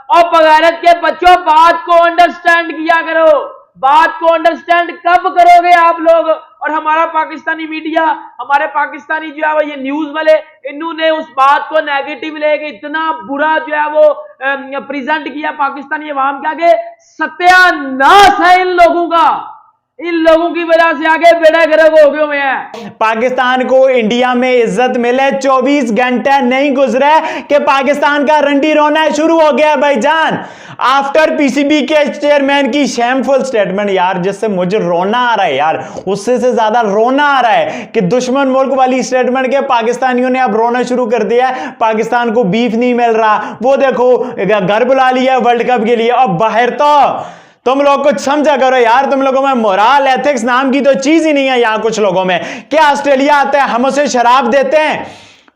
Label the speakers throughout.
Speaker 1: और बगैरत के बच्चों, बात को अंडरस्टैंड किया करो। बात को अंडरस्टैंड कब करोगे आप लोग? और हमारा पाकिस्तानी मीडिया, हमारे पाकिस्तानी जो है वो ये न्यूज वाले, इन्होंने उस बात को नेगेटिव लेके इतना बुरा जो है वो प्रेजेंट किया पाकिस्तानी अवाम के आगे। सत्यानाश है इन लोगों का। इन लोगों की वजह से आगे बेड़ा गर्क हो गए हुए हैं।
Speaker 2: पाकिस्तान को इंडिया में इज्जत मिले 24 घंटे नहीं गुजरे कि पाकिस्तान का रंडी रोना शुरू हो गया भाईजान। आफ्टर पीसीबी के चेयरमैन की शेमफुल स्टेटमेंट यार, जिससे मुझे रोना आ रहा है यार, उससे से ज्यादा रोना आ रहा है कि दुश्मन मुल्क वाली स्टेटमेंट के पाकिस्तानियों ने अब रोना शुरू कर दिया है। पाकिस्तान को बीफ नहीं मिल रहा, वो देखो घर बुला लिया वर्ल्ड कप के लिए। अब बाहर तो तुम लोग कुछ समझा करो यार, तुम लोगों में मोरल एथिक्स नाम की तो चीज ही नहीं है यहां कुछ लोगों में। क्या ऑस्ट्रेलिया आते हैं, हम उसे शराब देते हैं,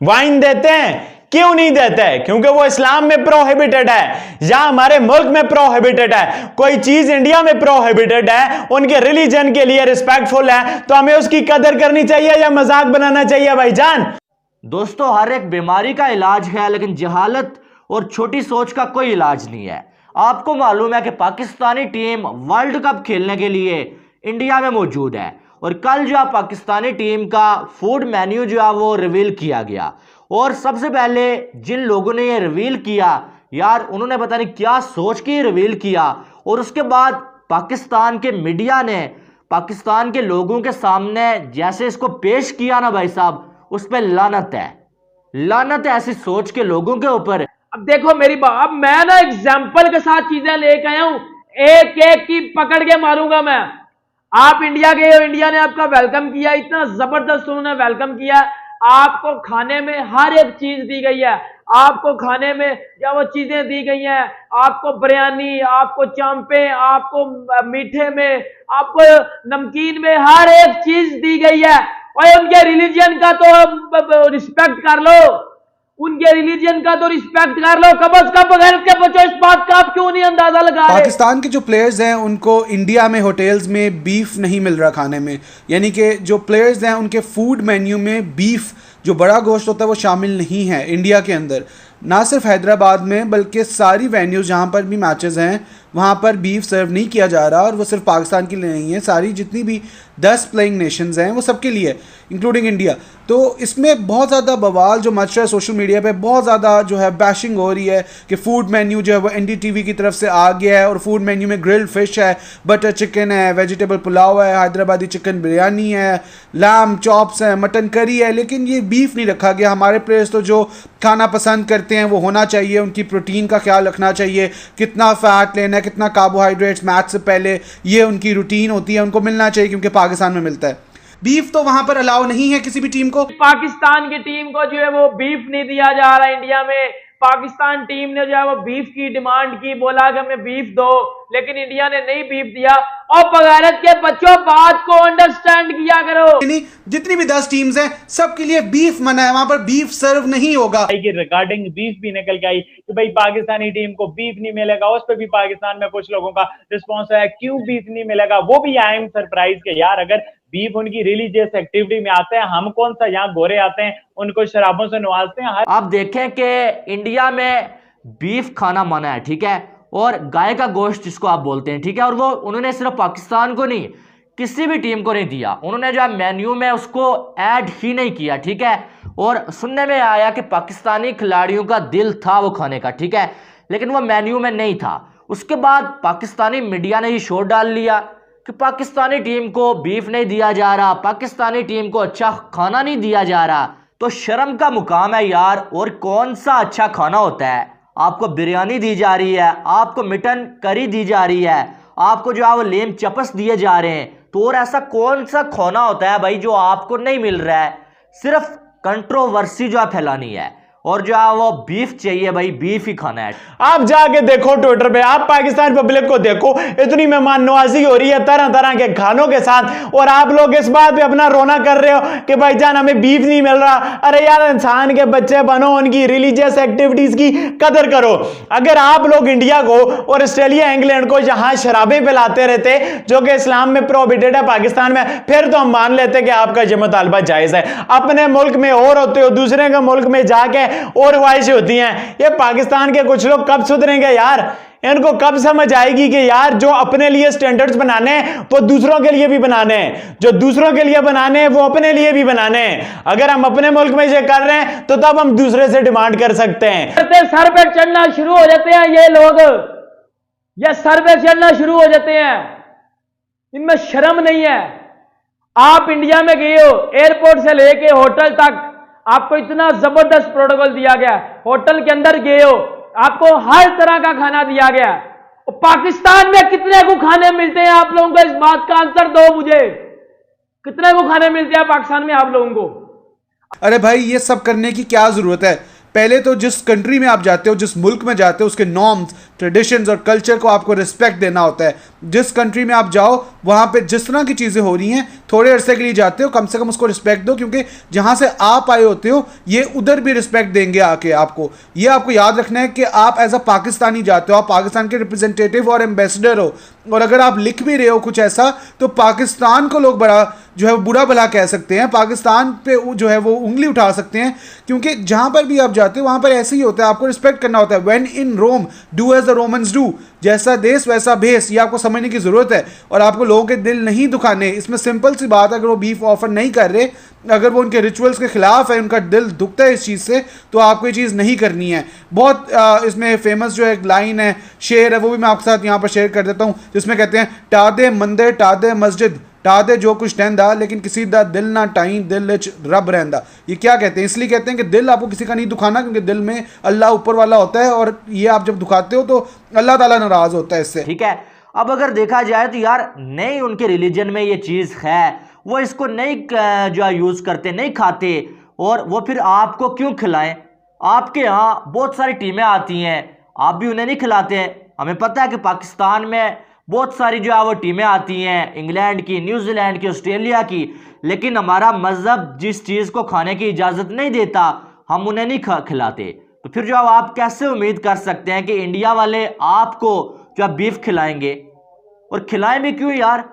Speaker 2: वाइन देते हैं, क्यों नहीं देते? क्योंकि वो इस्लाम में प्रोहिबिटेड है या हमारे मुल्क में प्रोहिबिटेड है। कोई चीज इंडिया में प्रोहिबिटेड है, उनके रिलीजन के लिए रिस्पेक्टफुल है, तो हमें उसकी कदर करनी चाहिए या मजाक बनाना चाहिए भाईजान?
Speaker 3: दोस्तों, हर एक बीमारी का इलाज है, लेकिन जहालत और छोटी सोच का कोई इलाज नहीं है। आपको मालूम है कि पाकिस्तानी टीम वर्ल्ड कप खेलने के लिए इंडिया में मौजूद है, और कल जो है पाकिस्तानी टीम का फूड मेन्यू जो है वो रिवील किया गया। और सबसे पहले जिन लोगों ने ये रिवील किया यार, उन्होंने पता नहीं क्या सोच के रिवील किया, और उसके बाद पाकिस्तान के मीडिया ने पाकिस्तान के लोगों के सामने जैसे इसको पेश किया ना भाई साहब, उस पर लानत है। लानत है ऐसी सोच के लोगों के ऊपर।
Speaker 1: अब देखो मेरी बात, अब मैं ना एग्जाम्पल के साथ चीजें लेके आया हूं, एक एक की पकड़ के मारूंगा मैं। आप इंडिया गए हो, इंडिया ने आपका वेलकम किया, इतना जबरदस्त उन्होंने वेलकम किया। आपको खाने में हर एक चीज दी गई है, आपको खाने में क्या वो चीजें दी गई हैं, आपको बिरयानी, आपको चांपे, आपको मीठे में, आपको नमकीन में, हर एक चीज दी गई है। और उनके रिलीजन का तो रिस्पेक्ट कर लो, उनके रिलीजन का तो रिस्पेक्ट कर लो कम से कम। बगैर के बच्चों, इस बात का आप क्यों नहीं अंदाजा लगा रहे?
Speaker 4: पाकिस्तान के जो प्लेयर्स हैं उनको इंडिया में होटल्स में बीफ नहीं मिल रहा खाने में, यानी कि जो प्लेयर्स हैं उनके फूड मेन्यू में बीफ, जो बड़ा गोश्त होता है, वो शामिल नहीं है इंडिया के अंदर। ना सिर्फ हैदराबाद में बल्कि सारी वेन्यूज़ जहाँ पर भी मैचेस हैं वहाँ पर बीफ सर्व नहीं किया जा रहा। और वो सिर्फ पाकिस्तान के लिए नहीं है, सारी जितनी भी 10 प्लेइंग नेशंस हैं वो सबके लिए, इंक्लूडिंग इंडिया। तो इसमें बहुत ज़्यादा बवाल जो मच रहा है सोशल मीडिया पे, बहुत ज़्यादा जो है बैशिंग हो रही है कि फूड मेन्यू जो है वो NDTV की तरफ से आ गया है, और फूड मेन्यू में ग्रिल्ड फिश है, बटर चिकन है, वेजिटेबल पुलाव है, हैदराबादी चिकन बिरयानी है, लैम चॉप्स है, मटन करी है, लेकिन ये बीफ नहीं रखा गया। हमारे प्लेयर्स तो जो खाना पसंद करते हैं वो होना चाहिए, उनकी प्रोटीन का ख्याल रखना चाहिए, कितना फ़ैट लेना है, कितना कार्बोहाइड्रेट्स मैच से पहले, ये उनकी रूटीन होती है, उनको मिलना चाहिए, क्योंकि पाकिस्तान में मिलता है। बीफ तो वहां पर अलाउ नहीं है किसी भी टीम को।
Speaker 1: पाकिस्तान की टीम को जो है वो बीफ नहीं दिया जा रहा इंडिया में। पाकिस्तान टीम ने जो है वो बीफ की डिमांड की, बोला कि हमें बीफ दो, लेकिन इंडिया ने नहीं बीफ दिया। और बगैरत के बच्चों, बात को अंडरस्टैंड किया करो।
Speaker 4: जितनी भी 10 टीम्स हैं सबके लिए बीफ मना है, वहां पर बीफ सर्व नहीं होगा।
Speaker 2: रिगार्डिंग बीफ भी निकल के आई कि भाई पाकिस्तानी टीम को बीफ नहीं मिलेगा। उस पर भी पाकिस्तान में कुछ लोगों का रिस्पॉन्स है, क्यों बीफ नहीं मिलेगा? वो भी आई एम सरप्राइज के यार, अगर बीफ उनकी रिलीजियस एक्टिविटी में आते हैं, हम कौन सा यहाँ गोरे आते हैं उनको शराबों से नवाजते हैं।
Speaker 3: आप देखें कि इंडिया में बीफ खाना मना है, ठीक है, और गाय का गोश्त जिसको आप बोलते हैं, ठीक है, और वो उन्होंने सिर्फ पाकिस्तान को नहीं, किसी भी टीम को नहीं दिया। उन्होंने जो मेन्यू में उसको ऐड ही नहीं किया, ठीक है। और सुनने में आया कि पाकिस्तानी खिलाड़ियों का दिल था वो खाने का, ठीक है, लेकिन वो मेन्यू में नहीं था। उसके बाद पाकिस्तानी मीडिया ने ये शोर डाल लिया कि पाकिस्तानी टीम को बीफ नहीं दिया जा रहा, पाकिस्तानी टीम को अच्छा खाना नहीं दिया जा रहा। तो शर्म का मुकाम है यार। और कौन सा अच्छा खाना होता है? आपको बिरयानी दी जा रही है, आपको मटन करी दी जा रही है, आपको जो है वो लेम चपस दिए जा रहे हैं। तो और ऐसा कौन सा खाना होता है भाई जो आपको नहीं मिल रहा है? सिर्फ कंट्रोवर्सी जो है फैलानी है, और जो है वो बीफ चाहिए भाई, बीफ ही खाना है।
Speaker 2: आप जाके देखो ट्विटर पे, आप पाकिस्तान पब्लिक को देखो, इतनी मेहमान नवाजी हो रही है तरह तरह के खानों के साथ, और आप लोग इस बात पे अपना रोना कर रहे हो कि भाईजान हमें बीफ नहीं मिल रहा। अरे यार, इंसान के बच्चे बनो, उनकी रिलीजियस एक्टिविटीज की कदर करो। अगर आप लोग इंडिया को और ऑस्ट्रेलिया इंग्लैंड को जहां शराबें पिलाते रहते जो कि इस्लाम में प्रोहिबिटेड है पाकिस्तान में, फिर तो हम मान लेते कि आपका ये मुतालबा जायज है। अपने मुल्क में और होते हो, दूसरे के मुल्क में जाके और ख्वाहिशें होती हैं। ये पाकिस्तान के कुछ लोग कब सुधरेंगे यार? इनको कब समझ आएगी कि यार जो अपने लिए स्टैंडर्ड्स बनाने हैं वो दूसरों के लिए भी बनाने हैं, जो दूसरों के लिए बनाने हैं वो अपने लिए भी बनाने हैं। अगर हम अपने मुल्क में ये कर रहे हैं तो तब हम दूसरे से डिमांड कर सकते हैं।
Speaker 1: सर पे चढ़ना शुरू हो जाते हैं ये लोग, ये सर पे चढ़ना शुरू हो जाते हैं, इनमें शर्म नहीं है। आप इंडिया में गए हो, एयरपोर्ट से लेके होटल तक आपको इतना जबरदस्त प्रोटोकॉल दिया गया, होटल के अंदर गए हो आपको हर तरह का खाना दिया गया। पाकिस्तान में कितने को खाने मिलते हैं आप लोगों को? इस बात का आंसर दो मुझे, कितने को खाने मिलते हैं पाकिस्तान में आप लोगों को?
Speaker 4: अरे भाई ये सब करने की क्या जरूरत है? पहले तो जिस कंट्री में आप जाते हो, जिस मुल्क में जाते हो, उसके नॉर्म्स, ट्रेडिशंस और कल्चर को आपको रिस्पेक्ट देना होता है। जिस कंट्री में आप जाओ वहाँ पे जिस तरह की चीज़ें हो रही हैं, थोड़े अरसे के लिए जाते हो, कम से कम उसको रिस्पेक्ट दो, क्योंकि जहाँ से आप आए होते हो ये उधर भी रिस्पेक्ट देंगे आके आपको। ये आपको याद रखना है कि आप एज अ पाकिस्तानी जाते हो, आप पाकिस्तान के रिप्रेजेंटेटिव और एम्बेसडर हो, और अगर आप लिख भी रहे हो कुछ ऐसा तो पाकिस्तान को लोग बड़ा जो है बुरा भला कह सकते हैं, पाकिस्तान पे जो है वो उंगली उठा सकते हैं, क्योंकि जहाँ पर भी आप जाते हो वहाँ पर ऐसे ही होता है। आपको रिस्पेक्ट करना होता है। When in Rome do as the Romans do, जैसा देश वैसा भेस, ये आपको समझने की जरूरत है। और आपको लोगों के दिल नहीं दुखाने, इसमें सिंपल सी बात है, अगर वो बीफ ऑफर नहीं कर रहे, अगर वो उनके रिचुअल्स के खिलाफ है, उनका दिल दुखता है इस चीज़ से, तो आपको ये चीज़ नहीं करनी है। बहुत इसमें फेमस जो एक लाइन है, शेर है, वो भी मैं आपके साथ यहाँ पर शेयर कर देता हूँ, जिसमें कहते हैं टादे मंदिर टादे मस्जिद टादे जो कुछ टहंदा, लेकिन किसी दा दिल ना टाई दिल रब रहंदा। ये क्या कहते हैं? इसलिए कहते हैं कि दिल आपको किसी का नहीं दुखाना, क्योंकि दिल में अल्लाह ऊपर वाला होता है, और ये आप जब दुखाते हो तो अल्लाह ताला नाराज होता है इससे।
Speaker 3: ठीक है, अब अगर देखा जाए तो यार नहीं उनके रिलीजन में ये चीज़ है, वो इसको नहीं जो है यूज़ करते, नहीं खाते, और वो फिर आपको क्यों खिलाएं? आपके यहाँ बहुत सारी टीमें आती हैं, आप भी उन्हें नहीं खिलाते हैं। हमें पता है कि पाकिस्तान में बहुत सारी जो है वो टीमें आती हैं, इंग्लैंड की, न्यूजीलैंड की, ऑस्ट्रेलिया की, लेकिन हमारा मज़हब जिस चीज़ को खाने की इजाज़त नहीं देता हम उन्हें नहीं खिलाते। तो फिर जो आप कैसे उम्मीद कर सकते हैं कि इंडिया वाले आपको जो बीफ खिलाएंगे? और खिलाएं भी क्यों यार?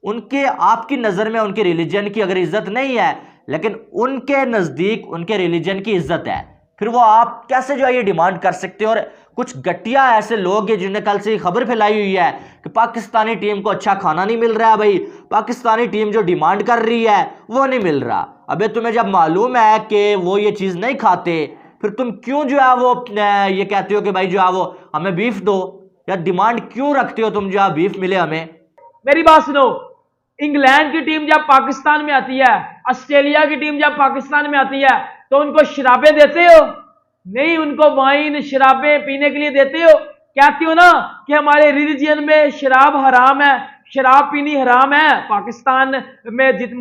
Speaker 3: उनके आपकी नज़र में उनके रिलीजन की अगर इज्जत नहीं है, लेकिन उनके नज़दीक उनके रिलीजन की इज्जत है, फिर वो आप कैसे जो है ये डिमांड कर सकते हो? और कुछ घटिया ऐसे लोग हैं जिन्होंने कल से खबर फैलाई हुई है कि पाकिस्तानी टीम को अच्छा खाना नहीं मिल रहा है। भाई पाकिस्तानी टीम जो डिमांड कर रही है वो नहीं मिल रहा। अबे तुम्हें जब मालूम है कि वो ये चीज़ नहीं खाते, फिर तुम क्यों जो है वो ये कहते हो कि भाई जो है वो हमें बीफ दो? या डिमांड क्यों रखते हो तुम जो है बीफ मिले हमें?
Speaker 1: मेरी बात सुनो, इंग्लैंड की टीम जब पाकिस्तान में आती है, ऑस्ट्रेलिया की टीम जब पाकिस्तान में आती है, तो उनको शराबें देते हो? नहीं, उनको वाइन शराबें पीने के लिए देते हो? कहते हो ना कि हमारे रिलीजन में शराब हराम है, शराब पीनी हराम है। पाकिस्तान में जब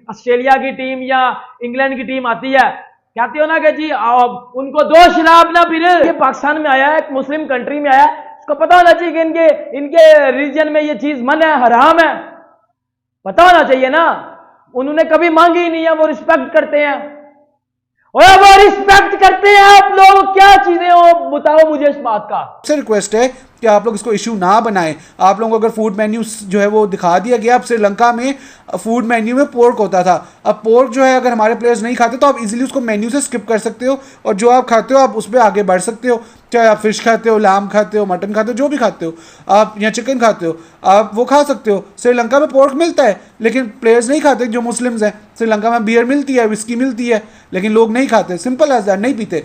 Speaker 1: ऑस्ट्रेलिया की टीम या इंग्लैंड की टीम आती है, कहते हो ना कि जी उनको दो शराब ना पीने। ये पाकिस्तान में आया है, एक मुस्लिम कंट्री में आया है, उसको पता होना चाहिए कि इनके रिलीजन में ये चीज मन है, हराम है, पता होना चाहिए ना। उन्होंने कभी मांगी ही नहीं है, वो रिस्पेक्ट करते हैं। और वो रिस्पेक्ट करते हैं, आप लोग क्या चीजें हो बताओ मुझे इस बात का।
Speaker 4: से रिक्वेस्ट है कि आप लोग इसको इशू ना बनाएं। आप लोगों को अगर फूड मेन्यू जो है वो दिखा दिया गया, अब श्रीलंका में फूड मेन्यू में पोर्क होता था। अब पोर्क जो है अगर हमारे प्लेयर्स नहीं खाते तो आप इजीली उसको मेन्यू से स्किप कर सकते हो, और जो आप खाते हो आप उस पर आगे बढ़ सकते हो। चाहे आप फिश खाते हो, लाम खाते हो, मटन खाते हो, जो भी खाते हो आप, या चिकन खाते हो, आप वो खा सकते हो। श्रीलंका में पोर्क मिलता है लेकिन प्लेयर्स नहीं खाते जो मुस्लिम्स हैं। श्रीलंका में बियर मिलती है, विस्की मिलती है, लेकिन लोग नहीं खाते। सिंपल एज दैट, नहीं पीते,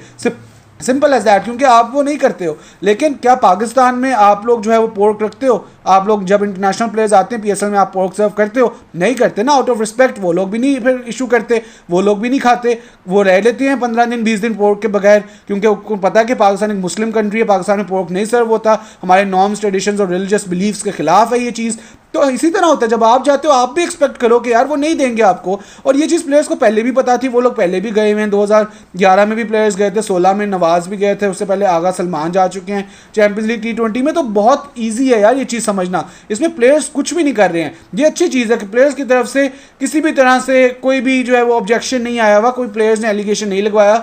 Speaker 4: सिंपल एज दैट, क्योंकि आप वो नहीं करते हो। लेकिन क्या पाकिस्तान में आप लोग जो है वो पोर्क रखते हो? आप लोग जब इंटरनेशनल प्लेयर्स आते हैं पीएसएल में, आप पोर्क सर्व करते हो? नहीं करते ना, आउट ऑफ रिस्पेक्ट। वो लोग भी नहीं फिर इशू करते, वो लोग भी नहीं खाते, वो रह लेते हैं 15 दिन 20 दिन पोर्क के बगैर, क्योंकि उनको पता है कि पाकिस्तान एक मुस्लिम कंट्री है, पाकिस्तान में पोर्क नहीं सर्व होता, हमारे नॉर्म्स, ट्रेडिशंस और रिलीजियस बिलीफ्स के खिलाफ है ये चीज़। तो इसी तरह होता है, जब आप जाते हो आप भी एक्सपेक्ट करो कि यार वो नहीं देंगे आपको। और ये चीज़ प्लेयर्स को पहले भी पता थी, वो लोग पहले भी गए हुए हैं। 2011 में भी प्लेयर्स गए थे, 16 में नवाज भी गए थे, उससे पहले आगा सलमान जा चुके हैं चैंपियंस लीग T20 में। तो बहुत ईजी है यार ये चीज़ समझना, इसमें प्लेयर्स कुछ भी नहीं कर रहे हैं। ये अच्छी चीज़ है कि प्लेयर्स की तरफ से किसी भी तरह से कोई भी जो है वो ऑब्जेक्शन नहीं आया हुआ, कोई प्लेयर्स ने एलिगेशन नहीं लगवाया।